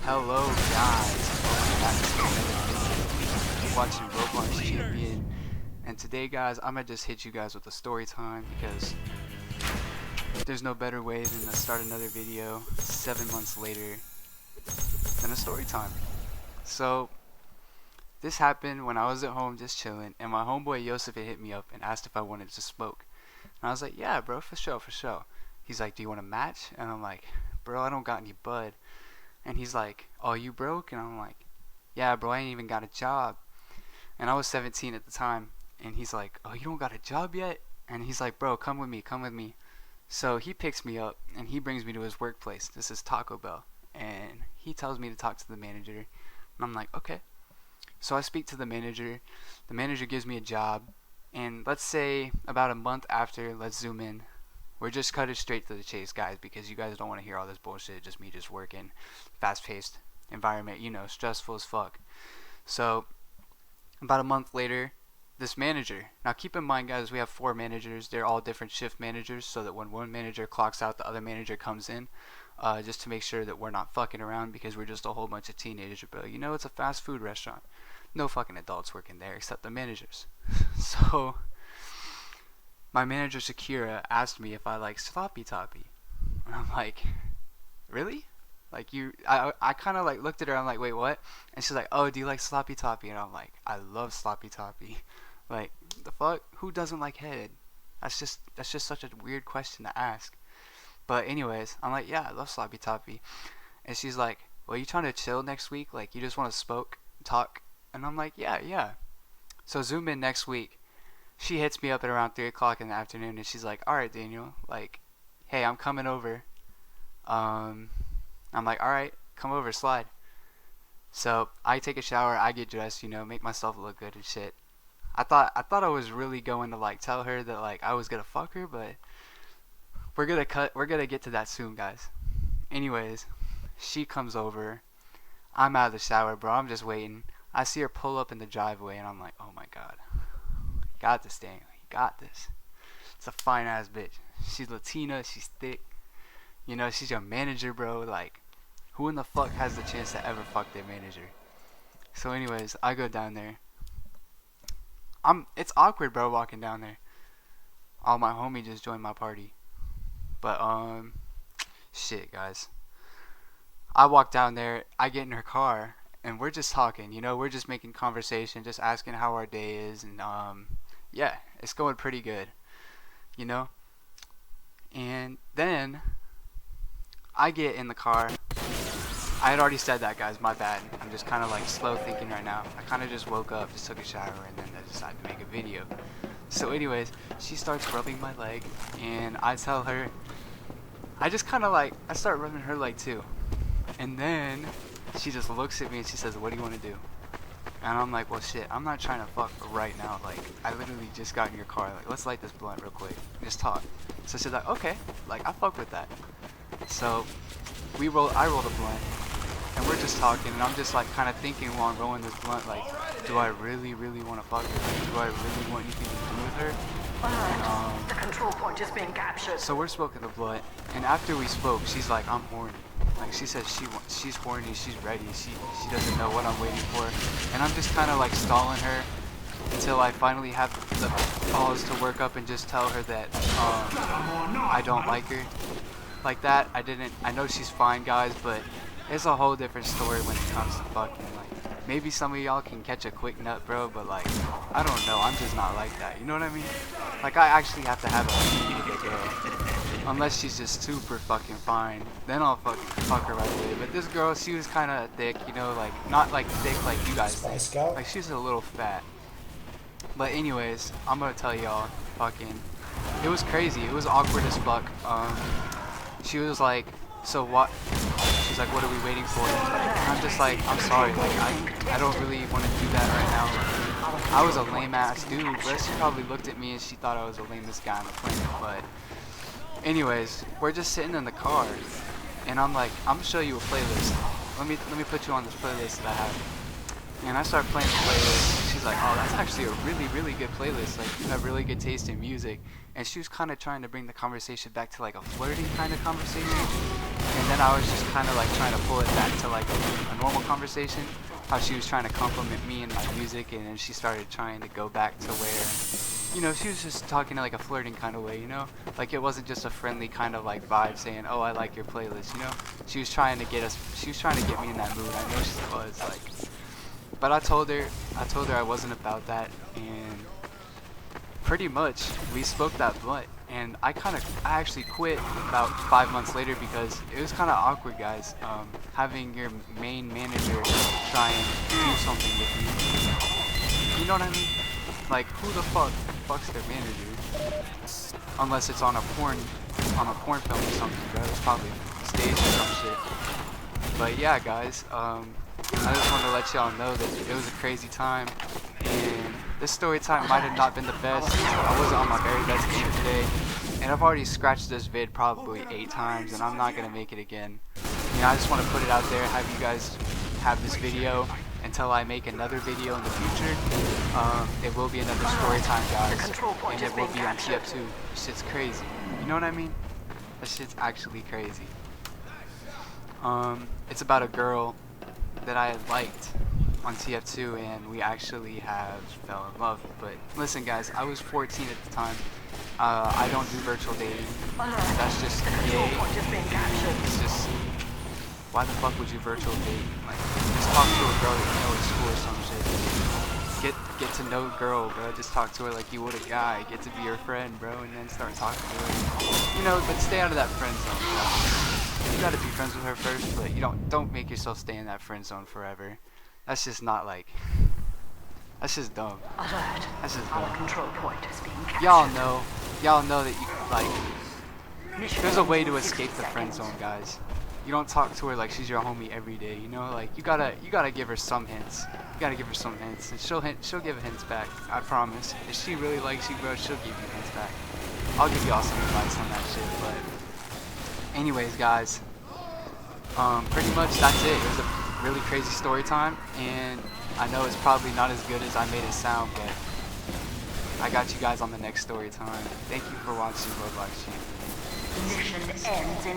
Hello guys, welcome back to another video. Watching Roblox Champion, and today guys, I'm gonna just hit you guys with a story time because there's no better way than to start another video 7 months later than a story time. So this happened when I was at home just chilling, and my homeboy Yosef hit me up and asked if I wanted to smoke, and I was like, yeah bro, for sure. He's like, do you want a match? And I'm like, bro, I don't got any bud. And he's like, oh, you broke? And I'm like, yeah bro, I ain't even got a job. And I was 17 at the time. And he's like, oh, you don't got a job yet? And he's like, bro, come with me. So he picks me up and he brings me to his workplace. This is Taco Bell. And he tells me to talk to the manager. And I'm like, okay. So I speak to the manager. The manager gives me a job. And let's say about a month after, let's zoom in. We're just cutting straight to the chase, guys, because you guys don't want to hear all this bullshit. Just me just working, fast-paced environment, you know, stressful as fuck. So about a month later, this manager. Now keep in mind, guys, we have 4 managers. They're all different shift managers, so that when one manager clocks out, the other manager comes in, just to make sure that we're not fucking around because we're just a whole bunch of teenagers. But you know, it's a fast food restaurant. No fucking adults working there except the managers. So my manager Shakira asked me if I like sloppy toppy, and I'm like, really? Like I kind of like looked at her. I'm like, wait, what? And she's like, oh, do you like sloppy toppy? And I'm like, I love sloppy toppy. Like, the fuck? Who doesn't like head? That's just such a weird question to ask. But anyways, I'm like, yeah, I love sloppy toppy. And she's like, well, you trying to chill next week? Like, you just want to talk? And I'm like, yeah. So zoom in next week. She hits me up at around 3 o'clock in the afternoon, and she's like, alright Daniel, like, hey, I'm coming over. I'm like, alright, come over, slide. So I take a shower, I get dressed, you know, make myself look good and shit. I thought I was really going to like tell her that like I was gonna fuck her, but we're gonna get to that soon, guys. Anyways, she comes over. I'm out of the shower, bro. I'm just waiting. I see her pull up in the driveway, and I'm like, oh my god. Got this, Daniel. You got this. It's a fine ass bitch. She's Latina. She's thick. You know, she's your manager, bro. Like, who in the fuck has the chance to ever fuck their manager? So, anyways, I go down there. It's awkward, bro, walking down there. Oh, my homie just joined my party. But shit, guys. I walk down there. I get in her car, and we're just talking. You know, we're just making conversation, just asking how our day is, and yeah, it's going pretty good, you know. And then I get in the car. I had already said that, guys, my bad. I'm just kind of like slow thinking right now. I kind of just woke up, just took a shower, and then I decided to make a video. So anyways, she starts rubbing my leg, and I tell her, I just kind of like, I start rubbing her leg too. And then she just looks at me and she says, what do you want to do? And I'm like, well shit, I'm not trying to fuck right now. Like, I literally just got in your car. Like, let's light this blunt real quick. Just talk. So she's like, okay. Like, I fuck with that. So I roll the blunt, and we're just talking, and I'm just like kind of thinking while I'm rolling this blunt, like, do I really want to fuck her? Like, do I really want anything to do with her? And, the control point is being captured. so we're smoking the blunt, and after we spoke, she's like, I'm horny. Like, she says she's horny, she's ready, she doesn't know what I'm waiting for. And I'm just kind of like stalling her until I finally have the balls to work up and just tell her that I don't like her. Like that, I know she's fine, guys, but it's a whole different story when it comes to fucking. Like, maybe some of y'all can catch a quick nut, bro, but like, I don't know, I'm just not like that, you know what I mean? Like, I actually have to have a big girl. Unless she's just super fucking fine, then I'll fuck her right away. But this girl, she was kind of thick, you know, like, not like thick like you guys think. Like, she's a little fat. But anyways, I'm gonna tell y'all, fucking, it was crazy. It was awkward as fuck. She was like, so what? She's like, what are we waiting for? And I'm just like, I'm sorry, like, I don't really want to do that right now. Like, I was a lame ass dude, but she probably looked at me and she thought I was the lamest guy on the planet. But anyways, we're just sitting in the car, and I'm like, I'm gonna show you a playlist. Let me put you on this playlist that I have. And I start playing the playlist. She's was like, oh, that's actually a really, really good playlist. Like, you have really good taste in music. And she was kind of trying to bring the conversation back to like a flirting kind of conversation. And then I was just kind of like trying to pull it back to like a normal conversation. How she was trying to compliment me and my music, and then she started trying to go back to where, you know, she was just talking like a flirting kind of way, you know? Like it wasn't just a friendly kind of like vibe saying, oh, I like your playlist, you know? She was trying to get me in that mood. I know she was like, but I told her I wasn't about that, and pretty much we spoke that blunt. And I actually quit about 5 months later because it was kind of awkward, guys. Having your main manager try and do something with you. You know what I mean? Like, who the fucks their manager? Unless it's on a porn film or something, bro. It's probably staged or some shit. But yeah, guys. I just wanted to let y'all know that it was a crazy time, and this story time might have not been the best. I wasn't on my very best game today, and I've already scratched this vid probably 8 times, and I'm not gonna make it again. You know, I just want to put it out there, have you guys have this video until I make another video in the future. It will be another story time, guys, and it will be on tf2. This shit's crazy. You know what I mean? This shit's actually crazy. It's about a girl that I had liked on tf2, and we actually have fell in love. But listen, guys, I was 14 at the time. I don't do virtual dating. That's just gay. It's just, why the fuck would you virtual date? Like, just talk to a girl that you know at school or some shit. Get to know a girl, bro. Just talk to her like you would a guy. Get to be her friend, bro, and then start talking to her. You know, but stay out of that friend zone, bro. You gotta be friends with her first, but you don't make yourself stay in that friend zone forever. That's just not like, that's just dumb. Alert. That's just Our dumb. control point is being captured. Y'all know that you like. There's a way to escape the friend zone, guys. You don't talk to her like she's your homie every day. You know, like you gotta give her some hints. You gotta give her some hints, and she'll give hints back. I promise. If she really likes you, bro, she'll give you hints back. I'll give y'all some advice on that shit, but. Anyways, guys, pretty much that's it. It was a really crazy story time, and I know it's probably not as good as I made it sound, but I got you guys on the next story time. Thank you for watching Roblox Champion. Mission ends in